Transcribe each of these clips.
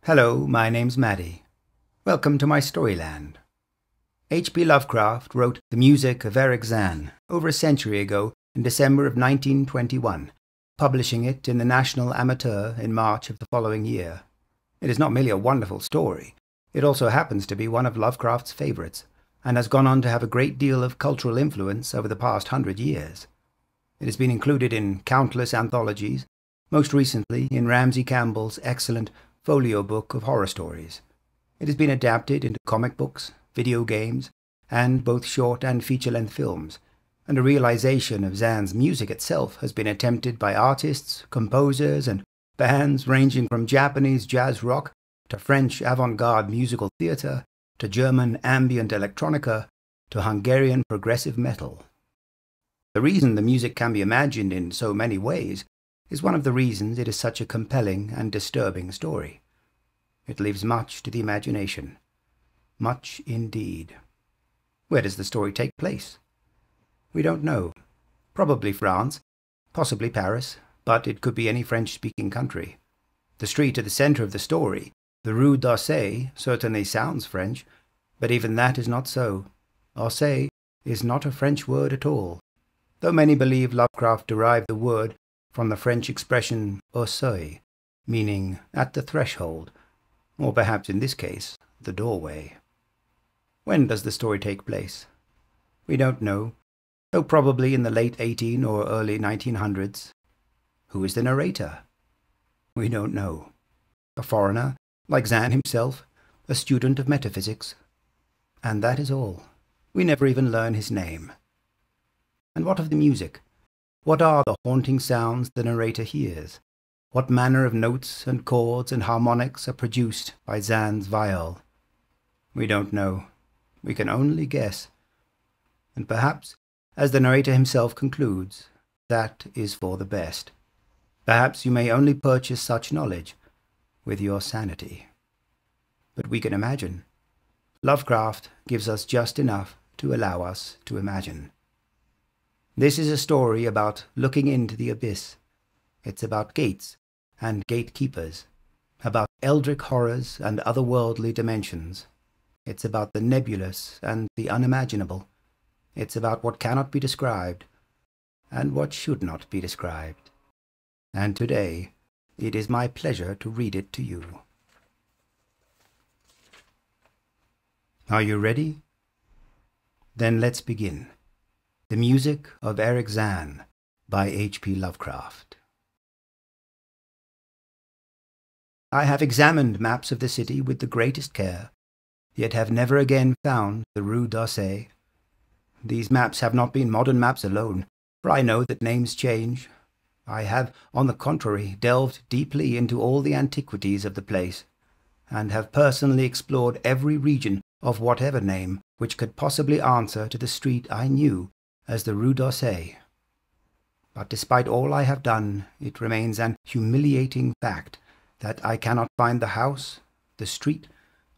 Hello, my name's Mattie. Welcome to my Storyland. H.P. Lovecraft wrote the music of Erich Zann over a century ago in December of 1921, publishing it in the National Amateur in March of the following year. It is not merely a wonderful story, it also happens to be one of Lovecraft's favorites, and has gone on to have a great deal of cultural influence over the past 100 years. It has been included in countless anthologies, most recently in Ramsey Campbell's excellent folio book of horror stories. It has been adapted into comic books, video games, and both short and feature-length films, and a realization of Zann's music itself has been attempted by artists, composers, and bands ranging from Japanese jazz rock to French avant-garde musical theatre to German ambient electronica to Hungarian progressive metal. The reason the music can be imagined in so many ways is one of the reasons it is such a compelling and disturbing story. It leaves much to the imagination. Much indeed. Where does the story take place? We don't know. Probably France, possibly Paris, but it could be any French-speaking country. The street at the centre of the story, the Rue d'Orsay, certainly sounds French, but even that is not so. Orsay is not a French word at all, though many believe Lovecraft derived the word from the French expression au seuil, meaning at the threshold, or perhaps in this case, the doorway. When does the story take place? We don't know, though probably in the late 18 or early 1900s. Who is the narrator? We don't know. A foreigner, like Zann himself, a student of metaphysics. And that is all. We never even learn his name. And what of the music? What are the haunting sounds the narrator hears? What manner of notes and chords and harmonics are produced by Zann's viol? We don't know. We can only guess. And perhaps, as the narrator himself concludes, that is for the best. Perhaps you may only purchase such knowledge with your sanity. But we can imagine. Lovecraft gives us just enough to allow us to imagine. This is a story about looking into the abyss. It's about gates and gatekeepers, about eldritch horrors and otherworldly dimensions. It's about the nebulous and the unimaginable. It's about what cannot be described and what should not be described. And today, it is my pleasure to read it to you. Are you ready? Then let's begin. The Music of Erich Zann by H.P. Lovecraft. I have examined maps of the city with the greatest care, yet have never again found the Rue d'Orsay. These maps have not been modern maps alone, for I know that names change. I have, on the contrary, delved deeply into all the antiquities of the place, and have personally explored every region of whatever name which could possibly answer to the street I knew as the Rue d'Orsay. But despite all I have done, it remains an humiliating fact that I cannot find the house, the street,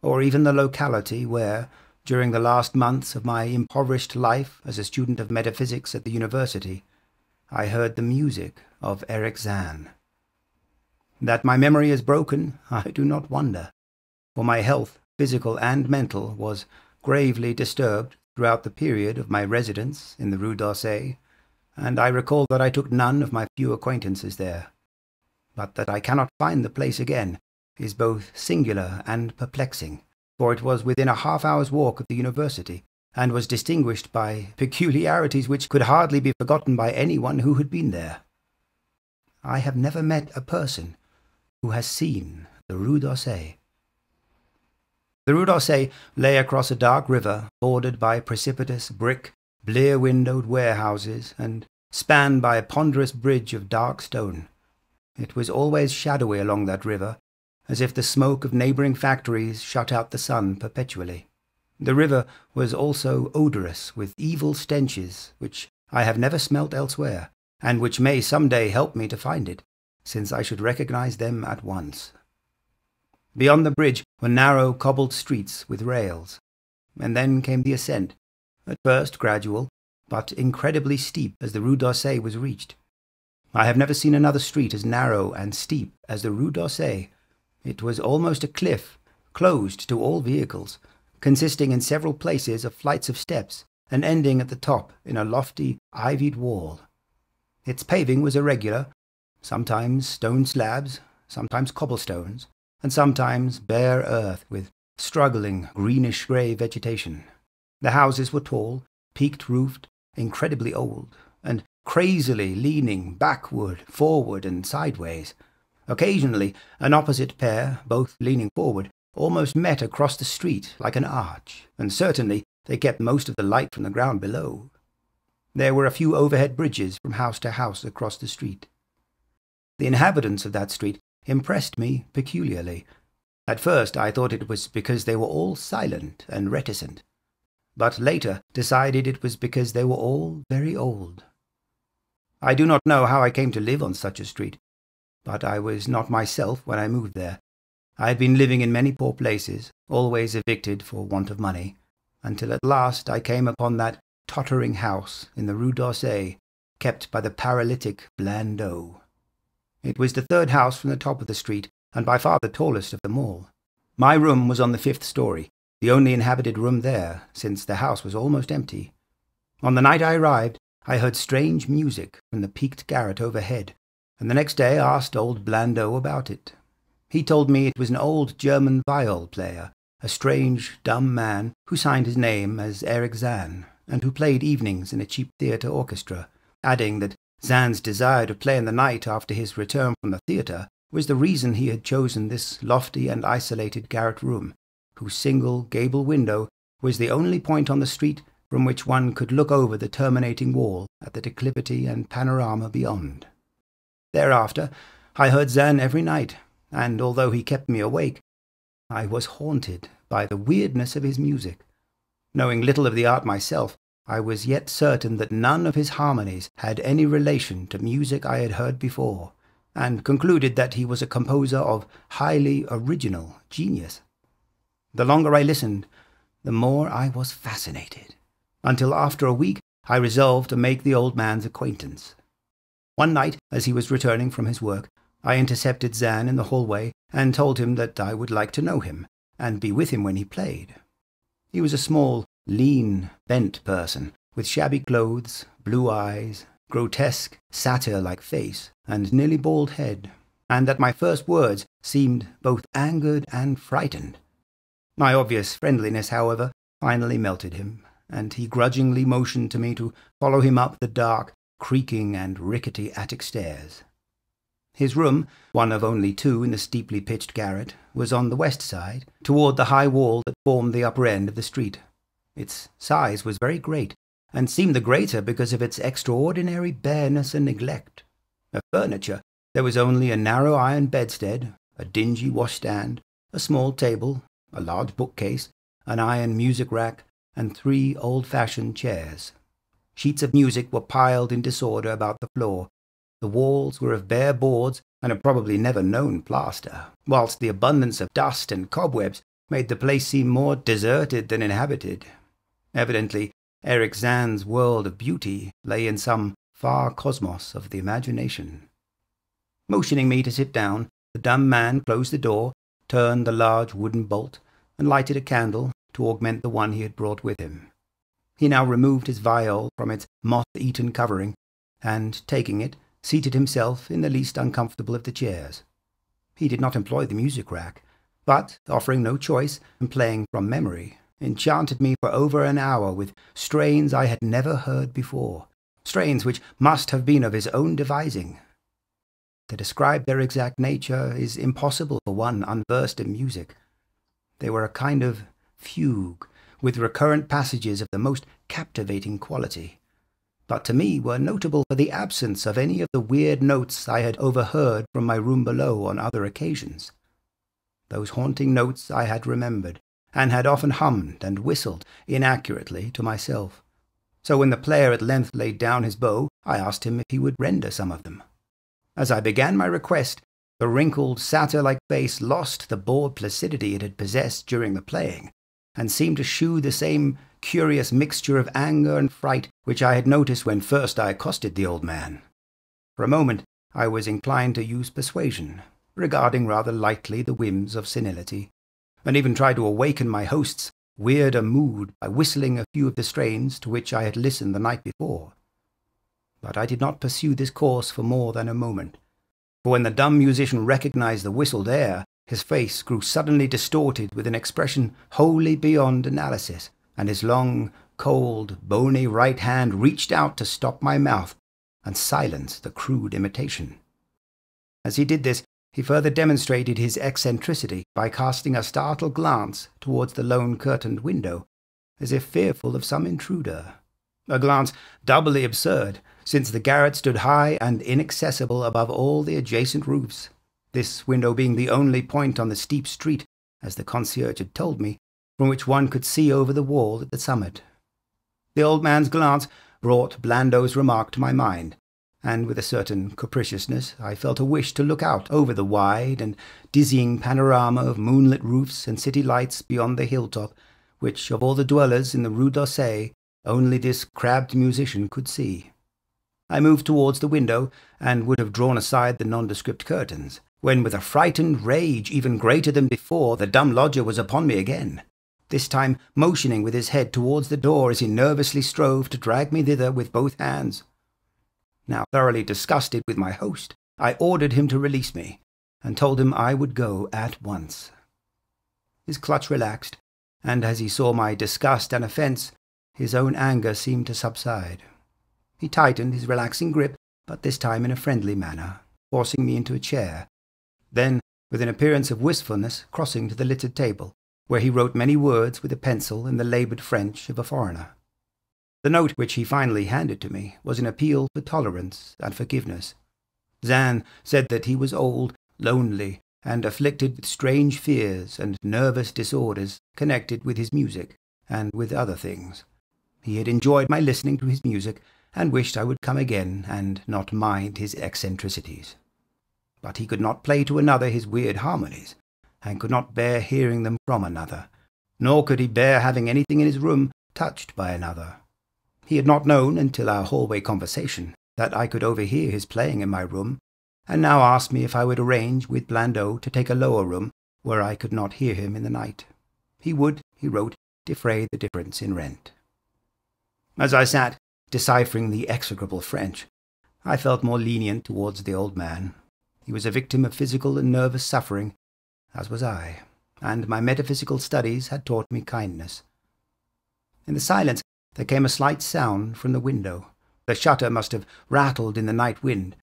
or even the locality where, during the last months of my impoverished life as a student of metaphysics at the university, I heard the music of Erich Zann. That my memory is broken, I do not wonder, for my health, physical and mental, was gravely disturbed throughout the period of my residence in the Rue d'Orsay, and I recall that I took none of my few acquaintances there. But that I cannot find the place again is both singular and perplexing, for it was within a half-hour's walk of the university, and was distinguished by peculiarities which could hardly be forgotten by anyone who had been there. I have never met a person who has seen the Rue d'Orsay. The Rue d'Orsay lay across a dark river, bordered by precipitous brick, blear-windowed warehouses, and spanned by a ponderous bridge of dark stone. It was always shadowy along that river, as if the smoke of neighbouring factories shut out the sun perpetually. The river was also odorous with evil stenches, which I have never smelt elsewhere, and which may some day help me to find it, since I should recognize them at once. Beyond the bridge were narrow cobbled streets with rails, and then came the ascent, at first gradual, but incredibly steep as the Rue d'Orsay was reached. I have never seen another street as narrow and steep as the Rue d'Orsay. It was almost a cliff, closed to all vehicles, consisting in several places of flights of steps, and ending at the top in a lofty, ivied wall. Its paving was irregular, sometimes stone slabs, sometimes cobblestones, and sometimes bare earth with struggling greenish-grey vegetation. The houses were tall, peaked-roofed, incredibly old, and crazily leaning backward, forward, and sideways. Occasionally, an opposite pair, both leaning forward, almost met across the street like an arch, and certainly they kept most of the light from the ground below. There were a few overhead bridges from house to house across the street. The inhabitants of that street impressed me peculiarly. At first I thought it was because they were all silent and reticent, but later decided it was because they were all very old. I do not know how I came to live on such a street, but I was not myself when I moved there. I had been living in many poor places, always evicted for want of money, until at last I came upon that tottering house in the Rue d'Orsay, kept by the paralytic Blandot. It was the third house from the top of the street, and by far the tallest of them all. My room was on the 5th story, the only inhabited room there, since the house was almost empty. On the night I arrived, I heard strange music from the peaked garret overhead, and the next day asked old Blandot about it. He told me it was an old German viol player, a strange, dumb man who signed his name as Erich Zann, and who played evenings in a cheap theatre orchestra, adding that Zann's desire to play in the night after his return from the theatre was the reason he had chosen this lofty and isolated garret room, whose single gable window was the only point on the street from which one could look over the terminating wall at the declivity and panorama beyond. Thereafter I heard Zann every night, and although he kept me awake, I was haunted by the weirdness of his music. Knowing little of the art myself, I was yet certain that none of his harmonies had any relation to music I had heard before, and concluded that he was a composer of highly original genius. The longer I listened, the more I was fascinated, until after a week I resolved to make the old man's acquaintance. One night, as he was returning from his work, I intercepted Zann in the hallway and told him that I would like to know him, and be with him when he played. He was a small, lean, bent person, with shabby clothes, blue eyes, grotesque, satyr-like face, and nearly bald head, and at my first words seemed both angered and frightened. My obvious friendliness, however, finally melted him, and he grudgingly motioned to me to follow him up the dark, creaking and rickety attic stairs. His room, one of only 2 in the steeply pitched garret, was on the west side, toward the high wall that formed the upper end of the street. Its size was very great, and seemed the greater because of its extraordinary bareness and neglect. Of furniture, there was only a narrow iron bedstead, a dingy washstand, a small table, a large bookcase, an iron music rack, and 3 old-fashioned chairs. Sheets of music were piled in disorder about the floor. The walls were of bare boards and had probably never known plaster, whilst the abundance of dust and cobwebs made the place seem more deserted than inhabited. Evidently, Erich Zann's world of beauty lay in some far cosmos of the imagination. Motioning me to sit down, the dumb man closed the door, turned the large wooden bolt, and lighted a candle to augment the one he had brought with him. He now removed his viol from its moth-eaten covering, and, taking it, seated himself in the least uncomfortable of the chairs. He did not employ the music rack, but, offering no choice, and playing from memory, enchanted me for over an hour with strains I had never heard before, strains which must have been of his own devising. To describe their exact nature is impossible for one unversed in music. They were a kind of fugue, with recurrent passages of the most captivating quality, but to me were notable for the absence of any of the weird notes I had overheard from my room below on other occasions. Those haunting notes I had remembered, and had often hummed and whistled inaccurately to myself. So when the player at length laid down his bow, I asked him if he would render some of them. As I began my request, the wrinkled, satyr-like face lost the bored placidity it had possessed during the playing, and seemed to shew the same curious mixture of anger and fright which I had noticed when first I accosted the old man. For a moment I was inclined to use persuasion, regarding rather lightly the whims of senility, and even tried to awaken my host's weirder mood by whistling a few of the strains to which I had listened the night before. But I did not pursue this course for more than a moment, for when the dumb musician recognized the whistled air, his face grew suddenly distorted with an expression wholly beyond analysis, and his long, cold, bony right hand reached out to stop my mouth and silence the crude imitation. As he did this, he further demonstrated his eccentricity by casting a startled glance towards the lone curtained window, as if fearful of some intruder. A glance doubly absurd, since the garret stood high and inaccessible above all the adjacent roofs, this window being the only point on the steep street, as the concierge had told me, from which one could see over the wall at the summit. The old man's glance brought Blando's remark to my mind, and with a certain capriciousness I felt a wish to look out over the wide and dizzying panorama of moonlit roofs and city lights beyond the hilltop, which, of all the dwellers in the Rue d'Orsay, only this crabbed musician could see. I moved towards the window, and would have drawn aside the nondescript curtains, when with a frightened rage even greater than before the dumb lodger was upon me again, this time motioning with his head towards the door as he nervously strove to drag me thither with both hands. Now thoroughly disgusted with my host, I ordered him to release me, and told him I would go at once. His clutch relaxed, and as he saw my disgust and offence, his own anger seemed to subside. He tightened his relaxing grip, but this time in a friendly manner, forcing me into a chair, then, with an appearance of wistfulness, crossing to the littered table, where he wrote many words with a pencil in the laboured French of a foreigner. The note which he finally handed to me was an appeal for tolerance and forgiveness. Zann said that he was old, lonely, and afflicted with strange fears and nervous disorders connected with his music and with other things. He had enjoyed my listening to his music, and wished I would come again and not mind his eccentricities. But he could not play to another his weird harmonies, and could not bear hearing them from another, nor could he bear having anything in his room touched by another. He had not known, until our hallway conversation, that I could overhear his playing in my room, and now asked me if I would arrange with Blando to take a lower room, where I could not hear him in the night. He would, he wrote, defray the difference in rent. As I sat, deciphering the execrable French, I felt more lenient towards the old man. He was a victim of physical and nervous suffering, as was I, and my metaphysical studies had taught me kindness. In the silence there came a slight sound from the window. The shutter must have rattled in the night wind,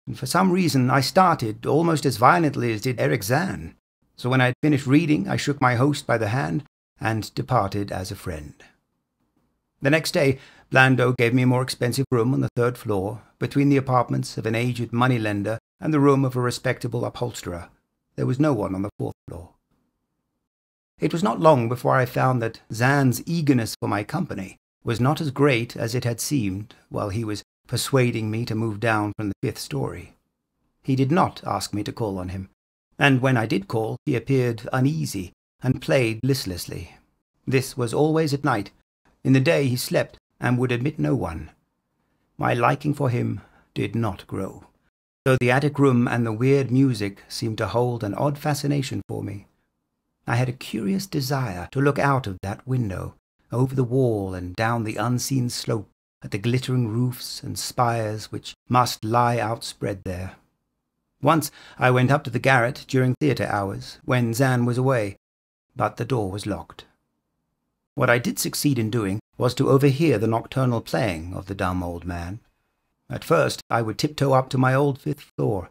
and for some reason I started almost as violently as did Erich Zann. So when I had finished reading, I shook my host by the hand and departed as a friend. The next day, Blando gave me a more expensive room on the third floor, between the apartments of an aged money-lender and the room of a respectable upholsterer. There was no one on the fourth floor. It was not long before I found that Zann's eagerness for my company was not as great as it had seemed while he was persuading me to move down from the fifth story. He did not ask me to call on him, and when I did call, he appeared uneasy and played listlessly. This was always at night. In the day he slept and would admit no one. My liking for him did not grow, though the attic room and the weird music seemed to hold an odd fascination for me. I had a curious desire to look out of that window, over the wall and down the unseen slope, at the glittering roofs and spires which must lie outspread there. Once I went up to the garret during theatre hours, when Zann was away, but the door was locked. What I did succeed in doing was to overhear the nocturnal playing of the dumb old man. At first I would tiptoe up to my old fifth floor.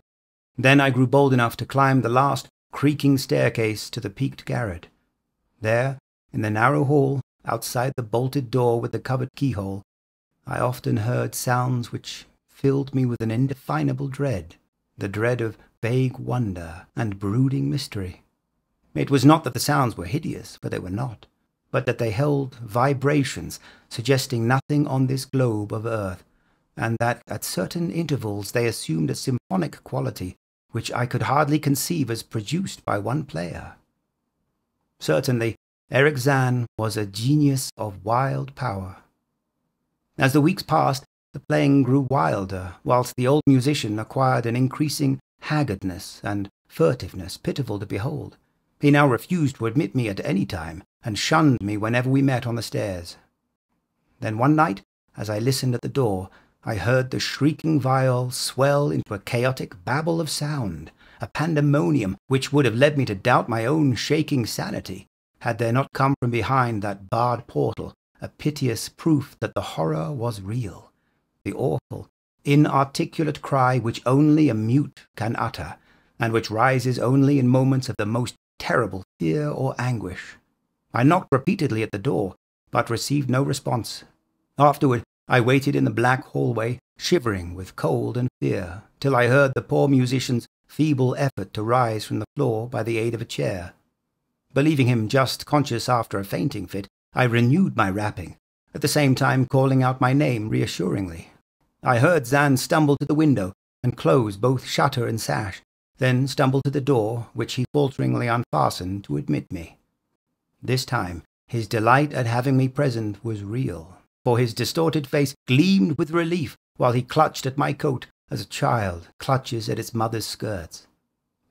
Then I grew bold enough to climb the last creaking staircase to the peaked garret. There, in the narrow hall, outside the bolted door with the covered keyhole, I often heard sounds which filled me with an indefinable dread, the dread of vague wonder and brooding mystery. It was not that the sounds were hideous, for they were not, but that they held vibrations suggesting nothing on this globe of earth, and that at certain intervals they assumed a symphonic quality which I could hardly conceive as produced by one player. Certainly, Erich Zann was a genius of wild power. As the weeks passed, the playing grew wilder, whilst the old musician acquired an increasing haggardness and furtiveness pitiful to behold. He now refused to admit me at any time, and shunned me whenever we met on the stairs. Then one night, as I listened at the door, I heard the shrieking viol swell into a chaotic babble of sound, a pandemonium which would have led me to doubt my own shaking sanity, had there not come from behind that barred portal a piteous proof that the horror was real, the awful, inarticulate cry which only a mute can utter, and which rises only in moments of the most terrible fear or anguish. I knocked repeatedly at the door, but received no response. Afterward, I waited in the black hallway, shivering with cold and fear, till I heard the poor musician's feeble effort to rise from the floor by the aid of a chair. Believing him just conscious after a fainting fit, I renewed my rapping, at the same time calling out my name reassuringly. I heard Zann stumble to the window and close both shutter and sash, then stumble to the door, which he falteringly unfastened to admit me. This time his delight at having me present was real, for his distorted face gleamed with relief while he clutched at my coat as a child clutches at its mother's skirts.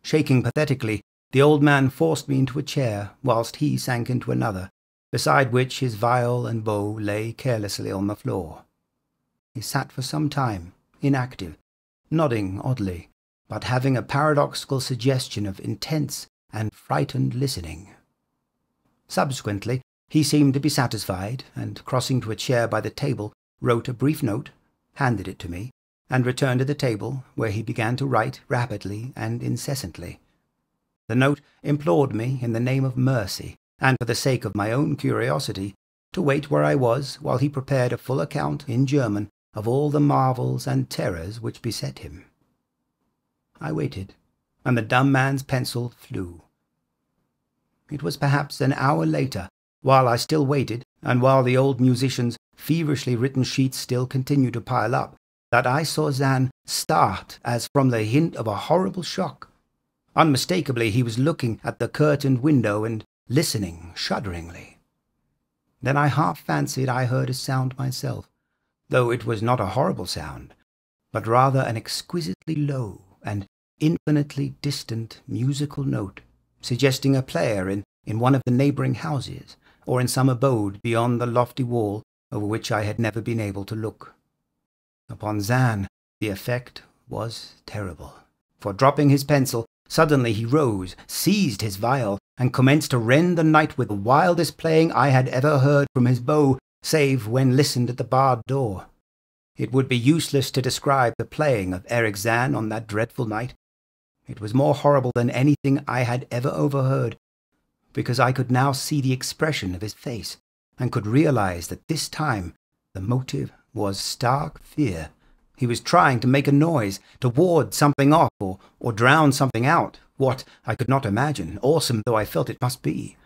Shaking pathetically, the old man forced me into a chair, whilst he sank into another, beside which his viol and bow lay carelessly on the floor. He sat for some time, inactive, nodding oddly, but having a paradoxical suggestion of intense and frightened listening. Subsequently, he seemed to be satisfied, and crossing to a chair by the table, wrote a brief note, handed it to me, and returned to the table, where he began to write rapidly and incessantly. The note implored me, in the name of mercy, and for the sake of my own curiosity, to wait where I was while he prepared a full account in German of all the marvels and terrors which beset him. I waited, and the dumb man's pencil flew. It was perhaps an hour later, while I still waited, and while the old musician's feverishly written sheets still continued to pile up, that I saw Zann start as from the hint of a horrible shock. Unmistakably he was looking at the curtained window and listening shudderingly. Then I half fancied I heard a sound myself, though it was not a horrible sound, but rather an exquisitely low and infinitely distant musical note, suggesting a player in one of the neighbouring houses, or in some abode beyond the lofty wall over which I had never been able to look. Upon Zann the effect was terrible, for dropping his pencil, suddenly he rose, seized his viol, and commenced to rend the night with the wildest playing I had ever heard from his bow, save when listened at the barred door. It would be useless to describe the playing of Erich Zann on that dreadful night. It was more horrible than anything I had ever overheard, because I could now see the expression of his face, and could realize that this time the motive was stark fear. He was trying to make a noise, to ward something off, or drown something out, what I could not imagine, awesome though I felt it must be.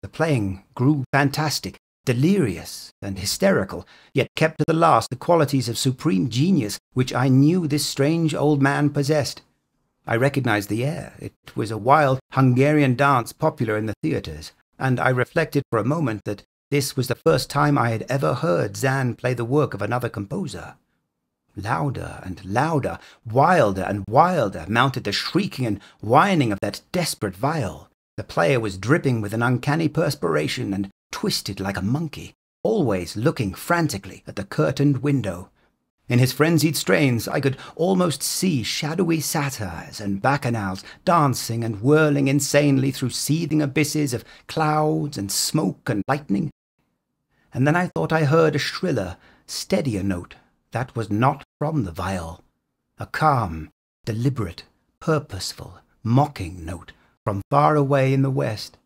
The playing grew fantastic, delirious and hysterical, yet kept to the last the qualities of supreme genius which I knew this strange old man possessed. I recognized the air. It was a wild Hungarian dance popular in the theatres, and I reflected for a moment that this was the first time I had ever heard Zann play the work of another composer. Louder and louder, wilder and wilder mounted the shrieking and whining of that desperate viol. The player was dripping with an uncanny perspiration and twisted like a monkey, always looking frantically at the curtained window. In his frenzied strains I could almost see shadowy satyrs and bacchanals dancing and whirling insanely through seething abysses of clouds and smoke and lightning. And then I thought I heard a shriller, steadier note that was not from the viol, a calm, deliberate, purposeful, mocking note from far away in the west.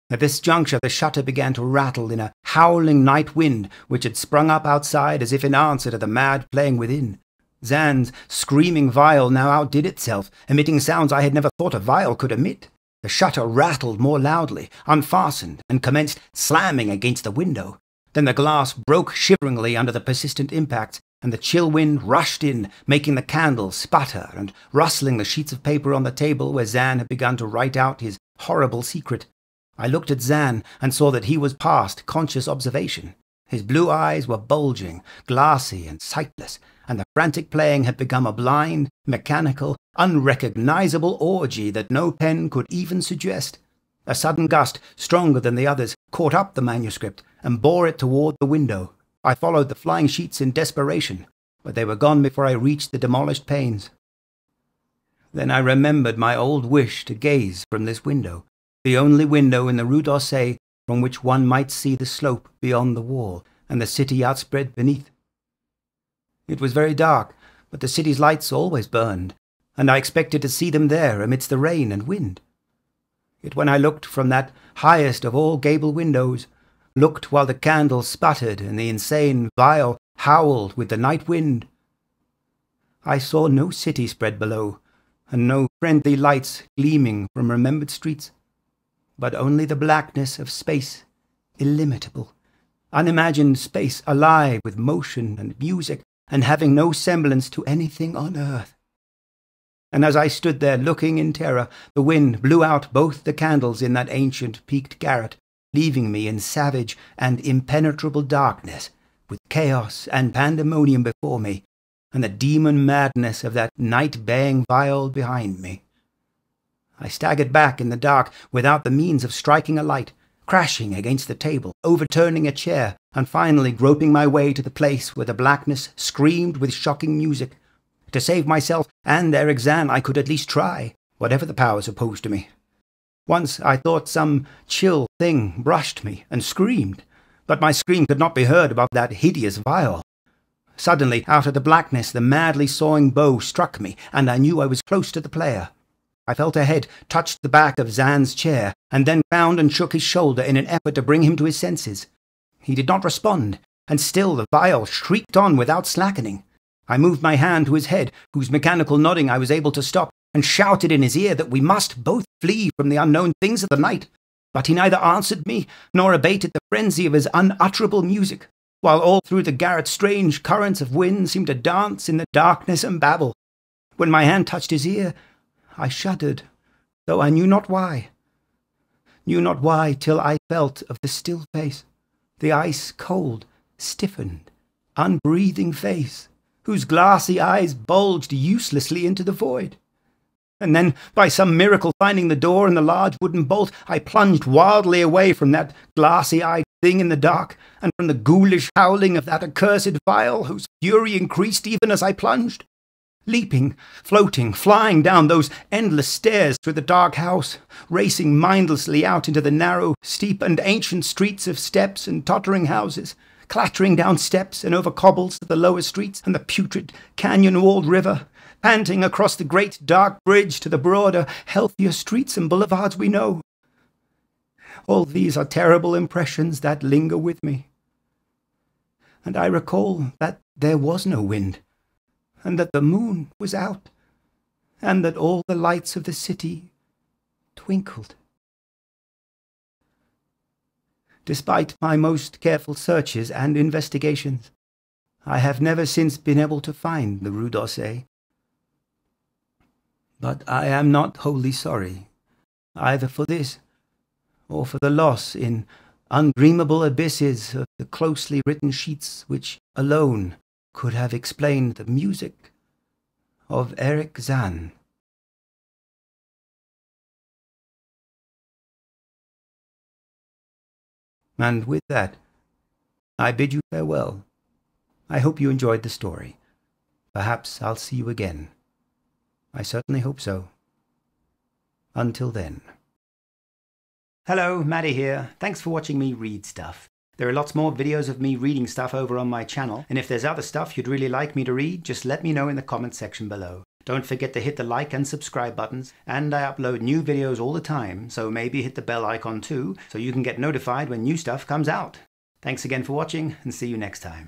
At this juncture the shutter began to rattle in a howling night wind which had sprung up outside as if in answer to the mad playing within. Zann's screaming viol now outdid itself, emitting sounds I had never thought a viol could emit. The shutter rattled more loudly, unfastened, and commenced slamming against the window. Then the glass broke shiveringly under the persistent impacts, and the chill wind rushed in, making the candles sputter and rustling the sheets of paper on the table where Zann had begun to write out his horrible secret. I looked at Zann and saw that he was past conscious observation. His blue eyes were bulging, glassy and sightless, and the frantic playing had become a blind, mechanical, unrecognizable orgy that no pen could even suggest. A sudden gust, stronger than the others, caught up the manuscript and bore it toward the window. I followed the flying sheets in desperation, but they were gone before I reached the demolished panes. Then I remembered my old wish to gaze from this window, the only window in the Rue d'Orsay from which one might see the slope beyond the wall and the city outspread beneath. It was very dark, but the city's lights always burned, and I expected to see them there amidst the rain and wind. Yet when I looked from that highest of all gable windows, looked while the candles sputtered and the insane viol howled with the night wind, I saw no city spread below, and no friendly lights gleaming from remembered streets, but only the blackness of space, illimitable, unimagined space alive with motion and music, and having no semblance to anything on earth. And as I stood there looking in terror, the wind blew out both the candles in that ancient peaked garret, leaving me in savage and impenetrable darkness, with chaos and pandemonium before me, and the demon madness of that night-baying viol behind me. I staggered back in the dark without the means of striking a light, crashing against the table, overturning a chair, and finally groping my way to the place where the blackness screamed with shocking music. To save myself and Erich Zann I could at least try, whatever the powers opposed to me. Once I thought some chill thing brushed me and screamed, but my scream could not be heard above that hideous viol. Suddenly, out of the blackness, the madly sawing bow struck me, and I knew I was close to the player. I felt a head touch the back of Zann's chair, and then found and shook his shoulder in an effort to bring him to his senses. He did not respond, and still the viol shrieked on without slackening. I moved my hand to his head, whose mechanical nodding I was able to stop, and shouted in his ear that we must both flee from the unknown things of the night. But he neither answered me, nor abated the frenzy of his unutterable music, while all through the garret strange currents of wind seemed to dance in the darkness and babble. When my hand touched his ear, I shuddered, though I knew not why. Knew not why till I felt of the still face, the ice-cold, stiffened, unbreathing face, whose glassy eyes bulged uselessly into the void. And then, by some miracle finding the door and the large wooden bolt, I plunged wildly away from that glassy-eyed thing in the dark, and from the ghoulish howling of that accursed viol, whose fury increased even as I plunged. Leaping, floating, flying down those endless stairs through the dark house, racing mindlessly out into the narrow, steep and ancient streets of steps and tottering houses, clattering down steps and over cobbles to the lower streets and the putrid, canyon-walled river, panting across the great dark bridge to the broader, healthier streets and boulevards we know. All these are terrible impressions that linger with me. And I recall that there was no wind, and that the moon was out, and that all the lights of the city twinkled. Despite my most careful searches and investigations, I have never since been able to find the Rue d'Orsay. But I am not wholly sorry, either for this or for the loss in undreamable abysses of the closely written sheets which alone could have explained the music of Erich Zann. And with that, I bid you farewell. I hope you enjoyed the story. Perhaps I'll see you again. I certainly hope so. Until then. Hello, Mattie here. Thanks for watching me read stuff. There are lots more videos of me reading stuff over on my channel, and if there's other stuff you'd really like me to read, just let me know in the comments section below. Don't forget to hit the like and subscribe buttons, and I upload new videos all the time, so maybe hit the bell icon too, so you can get notified when new stuff comes out. Thanks again for watching, and see you next time.